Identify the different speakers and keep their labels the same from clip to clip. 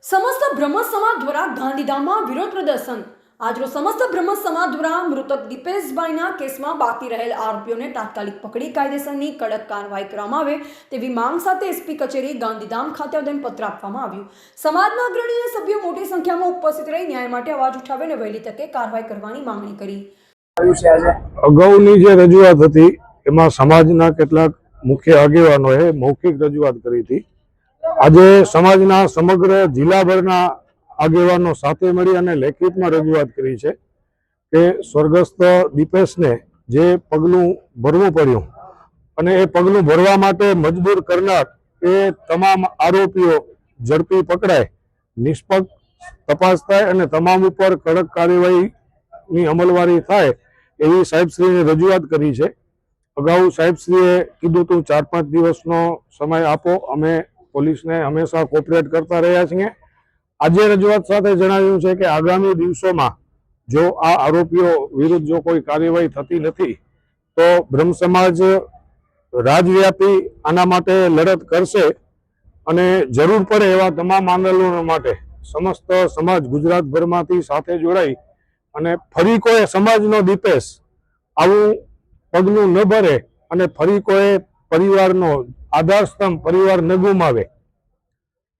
Speaker 1: સમસ્ત બ્રહ્મ સમાજ દ્વારા ગાંધીધામમાં વિરોધ પ્રદર્શન. આજરોજ સમસ્ત બ્રહ્મ સમાજ દ્વારા મૃતક દીપેશભાઈના કેસમાં બાકી રહેલ આરોપીઓને તાત્કાલિક પકડી કાયદેસરની કડક કાર્યવાહી કરવામાં આવે તેવી માંગ સાથે એસપી કચેરી ગાંધીધામ ખાતે આવેદનપત્ર આપવામાં આવ્યું. સમાજના અગ્રણી અને સભ્યો મોટી સંખ્યામાં ઉપસ્થિત રહી ન્યાય માટે અવાજ ઉઠાવીને વહેલી તકે કાર્યવાહી કરવાની માંગણી કરી.
Speaker 2: અગાઉની જે રજૂઆત હતી એમાં સમાજના કેટલાક મુખ્ય આગેવાનોએ મૌખિક રજૂઆત કરી હતી. આજે સમાજના સમગ્ર જિલ્લાભરના આગેવાનો સાથે મળી અને લેખિતમાં રજૂઆત કરી છે કે સ્વર્ગસ્થ દીપેશને જે પગલું ભરવું પડ્યું અને એ પગલું ભરવા માટે મજબૂર કરનાર એ તમામ આરોપીઓ ઝડપી પકડાય, નિષ્પક્ષ તપાસ થાય અને તમામ ઉપર કડક કાર્યવાહીની અમલવારી થાય એવી સાહેબશ્રીને રજૂઆત કરી છે. અગાઉ સાહેબશ્રીએ કીધું હતું 4-5 દિવસનો સમય આપો, અમે પોલીસને હંમેશા કોઓપરેટ કરતા રહ્યા છીએ. આજે રજૂઆત સાથે જણાવ્યું છે કે આગામી દિવસોમાં જો આ આરોપીઓ વિરુદ્ધ જો કોઈ કાર્યવાહી થતી નથી તો બ્રહ્મ સમાજ રાજવ્યાપી આના માટે લડત કરશે અને જરૂર પડે એવા તમામ આંદોલનો માટે સમસ્ત સમાજ ગુજરાતભરમાંથી સાથે જોડાઈ અને ફરી કોઈ સમાજનો દીપેશ આવું પગલું ન ભરે અને ફરી કોઈ પરિવારનો આધારસ્તંભ પરિવાર ન ગુમાવે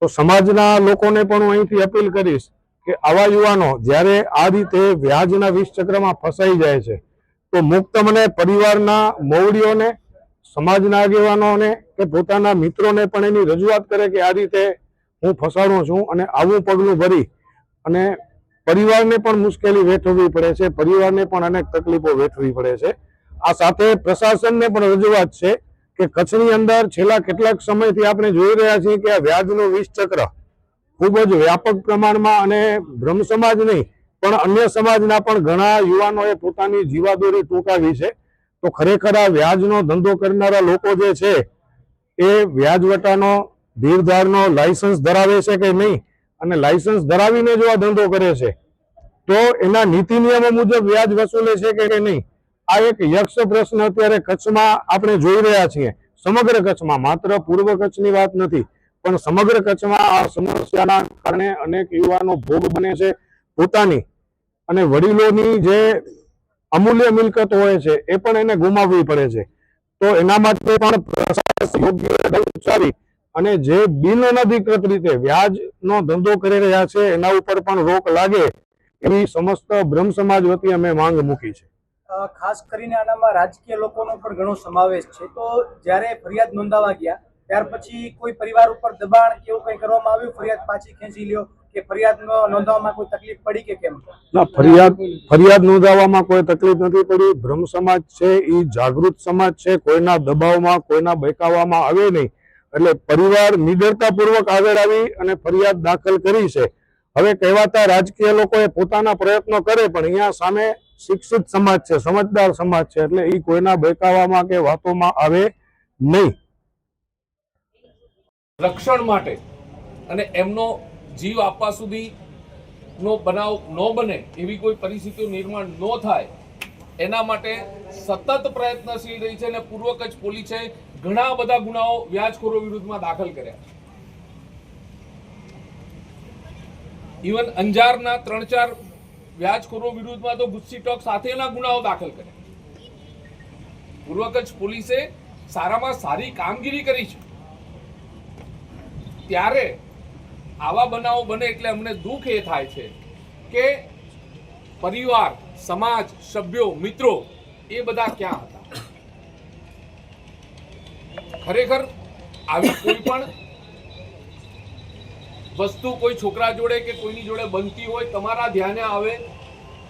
Speaker 2: તો સમાજના લોકોને પણ હું અહીંથી અપીલ કરીશ કે આવા યુવાનો જ્યારે આ રીતે વ્યાજના વિષ ચક્રમાં ફસાઈ જાય છે તો મુક્ત મને પરિવારના મોવડીઓને, સમાજના આગેવાનોને કે પોતાના મિત્રોને પણ એની રજૂઆત કરે કે આ રીતે હું ફસાણો છું અને આવું પગલું ભરી અને પરિવારને પણ મુશ્કેલી વેઠવવી પડે છે, પરિવારને પણ અનેક તકલીફો વેઠવી પડે છે. આ સાથે પ્રશાસનને પણ રજૂઆત છે કે કચ્છની અંદર છેલ્લા કેટલાક સમયથી આપણે જોઈ રહ્યા છીએ કે આ વ્યાજનું વિષ ચક્ર ખૂબ જ વ્યાપક પ્રમાણમાં અને બ્રહ્મ સમાજ નહીં પણ અન્ય સમાજના પણ ઘણા યુવાનોએ પોતાની જીવાદોરી ટૂંકાવી છે. તો ખરેખર આ વ્યાજનો ધંધો કરનારા લોકો જે છે એ વ્યાજવટાનો ધીરધારનો લાયસન્સ ધરાવે છે કે નહીં અને લાયસન્સ ધરાવીને જો આ ધંધો કરે છે તો એના નીતિ નિયમો મુજબ વ્યાજ વસૂલે છે કે નહીં, આ એક યક્ષ પ્રશ્ન અત્યારે કચ્છમાં આપણે જોઈ રહ્યા છીએ. સમગ્ર કચ્છમાં, માત્ર પૂર્વ કચ્છની વાત નથી પણ સમગ્ર કચ્છમાં આ સમસ્યાના કારણે અનેક યુવાનો ભોગ બને છે પોતાની અને વડીલોની જે અમૂલ્ય મિલકત હોય છે એ પણ એને ગુમાવવી પડે છે. તો એના માટે પણ પ્રશાસન યોગ્ય કદમ ઉઠાવી અને જે બિનઅધિકૃત રીતે વ્યાજનો ધંધો કરી રહ્યા છે એના ઉપર પણ રોક લાગે એવી સમસ્ત બ્રહ્મ સમાજ વતી અમે માંગ મૂકી છે.
Speaker 3: ખાસ કરીને આનામાં રાજકીય લોકોનો પણ ઘણો સમાવેશ છે. તો જ્યારે ફરિયાદ નોંધાવા ગયા ત્યાર પછી કોઈ પરિવાર ઉપર દબાણ કે એવું કંઈ કરવામાં આવ્યું, ફરિયાદ પાછી ખેંચી લ્યો કે ફરિયાદ નોંધાવવામાં કોઈ તકલીફ પડી કે કેમ?
Speaker 2: ના, ફરિયાદ નોંધાવવામાં કોઈ તકલીફ નથી પડી. બ્રહ્મ સમાજ છે એ જાગૃત સમાજ છે, કોઈના દબાવમાં કોઈના બહેકાવવામાં આવે નહીં. એટલે પરિવાર નિડરતાપૂર્વક આગળ આવી અને ફરિયાદ દાખલ કરી છે. હવે કહેવાતા રાજકીય લોકોએ પોતાના પ્રયત્નો કરે પણ અહીંયા સામે શિક્ષિત સમાજ છે, સમજદાર સમાજ છે, એટલે એ કોઈના બહેકાવામાં કે વાતોમાં આવે નહીં.
Speaker 4: રક્ષણ માટે અને એમનો જીવ આપવા સુધીનો બનાવ ન બને એવી કોઈ પરિસ્થિતિઓ નિર્માણ ન થાય એના માટે સતત પ્રયત્નશીલ રહી છે અને પૂર્વ કચ્છ પોલીસે ઘણા બધા ગુનાઓ વ્યાજખોરો વિરુદ્ધમાં દાખલ કર્યા. ઇવન અંજારના 3-4 વ્યાજખોરો વિરુદ્ધમાં તો ગુસ્સી ટોક સાથેના ગુનાઓ દાખલ કર્યા. પૂર્વ કચ્છ પોલીસે સારામાં સારી કામગીરી કરી છે. ત્યારે આવા બનાવો બને એટલે અમને દુઃખ એ થાય છે કે પરિવાર, સમાજ, સભ્યો, મિત્રો એ બધા ક્યાં હતા? ખરેખર આવી કોઈ પણ વસ્તુ કોઈ છોકરા જોડે કે કોઈની જોડે બનતી હોય તમારા ધ્યાને આવે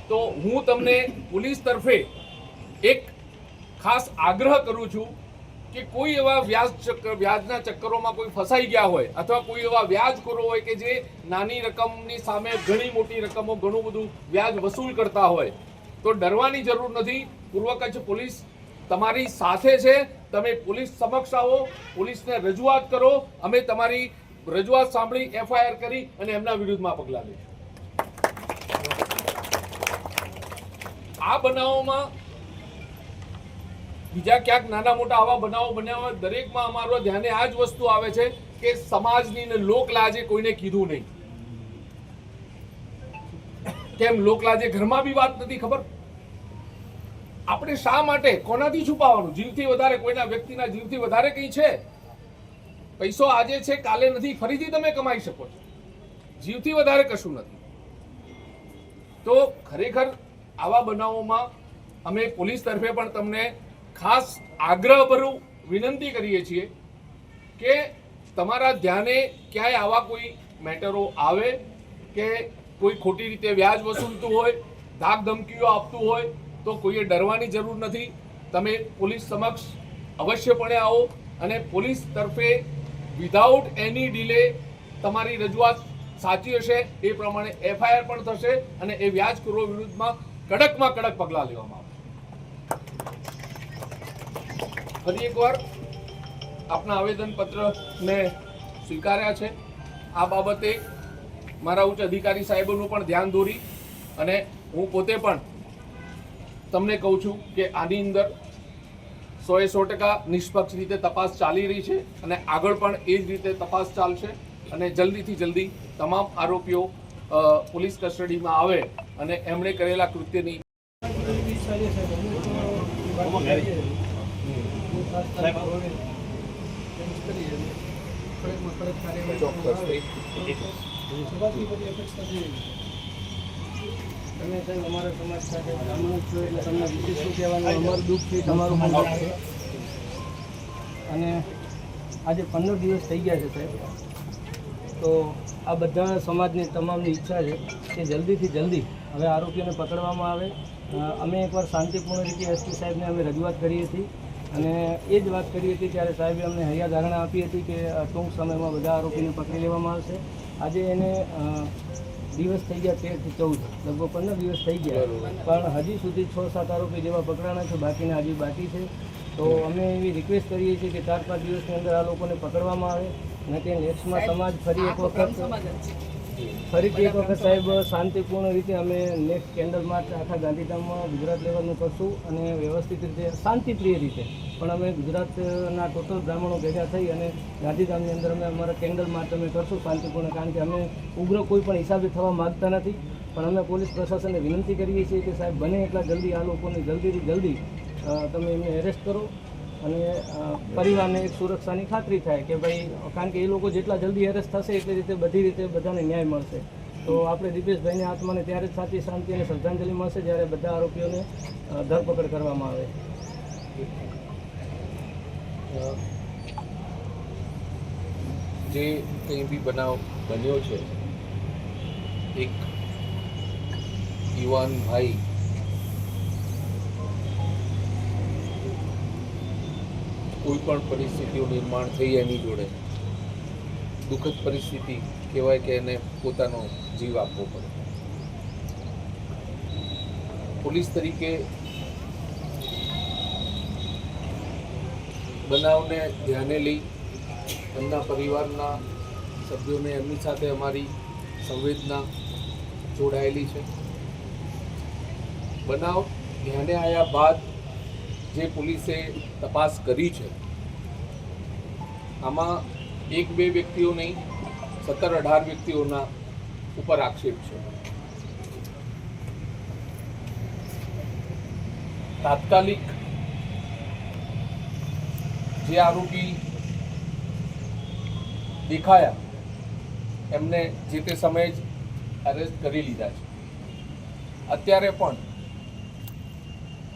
Speaker 4: તો હું તમને પોલીસ તરફે એક ખાસ આગ્રહ કરું છું કે કોઈ એવા વ્યાજના ચક્કરોમાં કોઈ ફસાઈ ગયા હોય અથવા કોઈ એવા વ્યાજખોરો હોય કે જે નાની રકમની સામે ઘણી મોટી રકમો ઘણું બધું વ્યાજ વસૂલ કરતા હોય તો ડરવાની જરૂર નથી. પૂર્વ કચ્છ પોલીસ તમારી સાથે છે. તમે પોલીસ સમક્ષ આવો, પોલીસને રજૂઆત કરો, અમે તમારી રજૂઆત સાંભળી FIR કરી અને એમના વિરુદ્ધમાં પગલાં લઈશું. આ બનાવોમાં બીજા ક્યાંક નાના મોટા આવા બનાવો બન્યા હોય દરેકમાં અમારો ધ્યાને આ જ વસ્તુ આવે છે કે સમાજની ને લોકલાજે કોઈને કીધું નહીં. કેમ લોકલાજે ઘરમાં બી વાત નથી ખબર? આપણે શા માટે કોનાથી છુપાવવાનું? જીવથી વધારે કોઈના વ્યક્તિના જીવથી વધારે કંઈ છે? પૈસો આજે છે કાલે નથી, ફરીથી તમે કમાઈ શકો છો. જીવથી વધારે કશું નથી. તો ખરેખર આવા બનાવોમાં અમે પોલીસ તરફે પણ તમને ખાસ આગ્રહભર્યું વિનંતી કરીએ છીએ કે તમારા ધ્યાને ક્યાંય આવા કોઈ મેટરો આવે કે કોઈ ખોટી રીતે વ્યાજ વસૂલતું હોય, ધાક ધમકીઓ આપતું હોય, તો કોઈએ ડરવાની જરૂર નથી. તમે પોલીસ સમક્ષ અવશ્યપણે આવો અને પોલીસ તરફે વિધાઉટ એની ડિલે તમારી રજૂઆત સાચી હશે એ પ્રમાણે FIR પણ થશે અને એ વ્યાજખોરો વિરુદ્ધમાં કડકમાં કડક પગલાં લેવામાં આવશે. ફરી એકવાર આપના આવેદનપત્રને સ્વીકાર્યા છે. આ બાબતે મારા ઉચ્ચ અધિકારી સાહેબોનું પણ ધ્યાન દોરી અને હું પોતે પણ તમને કહું છું કે આની અંદર 100% નિષ્પક્ષ રીતે તપાસ ચાલી રહી છે અને આગળ પણ એ જ રીતે તપાસ ચાલશે અને જલ્દીથી જલ્દી તમામ આરોપીઓ પોલીસ કસ્ટડીમાં આવે અને એમણે કરેલા કૃત્યની
Speaker 5: તમે સાહેબ અમારા સમાજ સાથે બ્રાહ્મણ છો એટલે તમને વિશેષ શું કહેવાનું, અમારું દુઃખ છે, તમારું પણ દુઃખ છે. અને આજે 15 દિવસ થઈ ગયા છે સાહેબ. તો આ બધા સમાજની તમામની ઈચ્છા છે કે જલ્દીથી જલ્દી હવે આરોપીઓને પકડવામાં આવે. અમે એકવાર શાંતિપૂર્ણ રીતે SP સાહેબને અમે રજૂઆત કરી હતી અને એ જ વાત કરી હતી ત્યારે સાહેબે અમને હૈયાધારણા આપી હતી કે ટૂંક સમયમાં બધા આરોપીને પકડી લેવામાં આવશે. આજે એને દિવસ થઈ ગયા 13 થી 14, લગભગ 15 દિવસ થઈ ગયા, પણ હજી સુધી 6-7 આરોપી જેવા પકડાણા છે, બાકીના હજી બાકી છે. તો અમે એવી રિક્વેસ્ટ કરીએ છીએ કે 4-5 દિવસની અંદર આ લોકોને પકડવામાં આવે અને તે નેક્સ્ટમાં સમાજ ફરીથી એક વખત સાહેબ શાંતિપૂર્ણ રીતે અમે નેક્સ્ટ કેન્ડલ માર્ચ આખા ગાંધીધામમાં ગુજરાત લેવલનું કરશું અને વ્યવસ્થિત રીતે શાંતિપ્રિય રીતે પણ અમે ગુજરાતના ટોટલ બ્રાહ્મણો ભેગા થઈ અને ગાંધીધામની અંદર અમે અમારા કેન્ડલ માર્ચ અમે કરશું શાંતિપૂર્ણ. કારણ કે અમે ઉગ્ર કોઈ પણ હિસાબે થવા માગતા નથી, પણ અમે પોલીસ પ્રશાસનને વિનંતી કરીએ છીએ કે સાહેબ બને એટલા જલ્દી આ લોકોને જલ્દીથી જલ્દી તમે એમને એરેસ્ટ કરો અને પરિવારને એક સુરક્ષાની ખાતરી થાય કે ભાઈ, કારણ કે એ લોકો જેટલા જલ્દી એરેસ્ટ થશે એટલી રીતે બધી રીતે બધાને ન્યાય મળશે. તો આપણે દિપેશભાઈની આત્માને ત્યારે જ સાચી શાંતિ અને શ્રદ્ધાંજલિ મળશે જ્યારે બધા આરોપીઓને ધરપકડ કરવામાં આવે.
Speaker 4: જે કંઈ બી બનાવ બન્યો છે, એક યુવાન ભાઈ કોઈ પણ પરિસ્થિતિઓ નિર્માણ થઈ એની જોડે દુઃખદ પરિસ્થિતિ કહેવાય કે એને પોતાનો જીવ આપવો પડે. પોલીસ તરીકે બનાવને ધ્યાને લઈ એમના પરિવારના સભ્યોને એમની સાથે અમારી સંવેદના જોડાયેલી છે. બનાવ ધ્યાને આવ્યા બાદ જે પોલીસે તપાસ કરી છે આમાં 1-2 વ્યક્તિઓ નહીં, 17-18 વ્યક્તિઓના ઉપર આક્ષેપ છે. તાત્કાલિક જે આરોપી દેખાયા એમને જે તે સમયે જ અરેસ્ટ કરી લીધા છે. અત્યારે પણ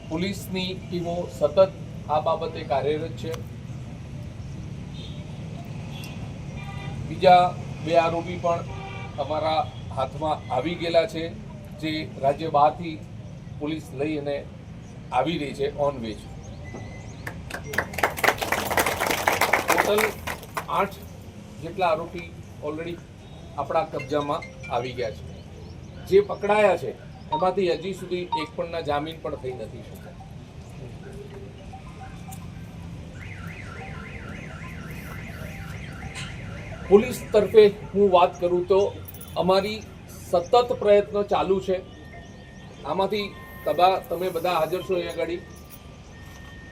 Speaker 4: પોલીસની ટીમો સતત આ બાબતે કાર્યરત છે. બીજા 2 આરોપી પણ અમારા હાથમાં આવી ગયેલા છે, જે રાજ્ય બહારથી પોલીસ લઈ અને આવી રહી છે, ઓન વે છે. ટોટલ 8 જેટલા આરોપી ઓલરેડી આપણા કબજામાં આવી ગયા છે. જે પકડાયા છે એમાંથી હજી સુધી એક પણના જામીન પણ થઈ નથી શકતા. પોલીસ તરફે હું વાત કરું તો અમારી સતત પ્રયત્નો ચાલુ છે. આમાંથી તમે બધા હાજર છો અહીંયા આગળ.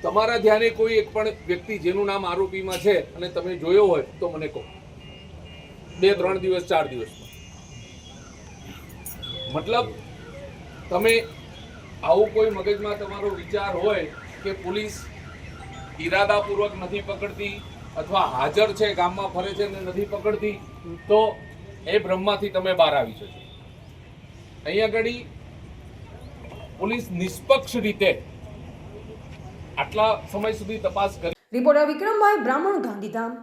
Speaker 4: તમારા ધ્યાને કોઈ એક પણ વ્યક્તિ જેનું નામ આરોપીમાં છે અને તમે જોયો હોય તો મને કહો. 2-3 દિવસ 4 દિવસમાં, મતલબ તમે આવું કોઈ મગજમાં તમારો વિચાર હોય કે પોલીસ ઈરાદાપૂર્વક નથી પકડતી અથવા હાજર છે ગામમાં ફરે છે ને નથી પકડતી, તો એ ભ્રમમાંથી તમે બહાર આવી જજો. અહીંયા આગળ પોલીસ નિષ્પક્ષ રીતે આટલા સમય સુધી તપાસ કરી.
Speaker 1: રિપોર્ટર વિક્રમભાઈ બ્રાહ્મણ, ગાંધીધામ.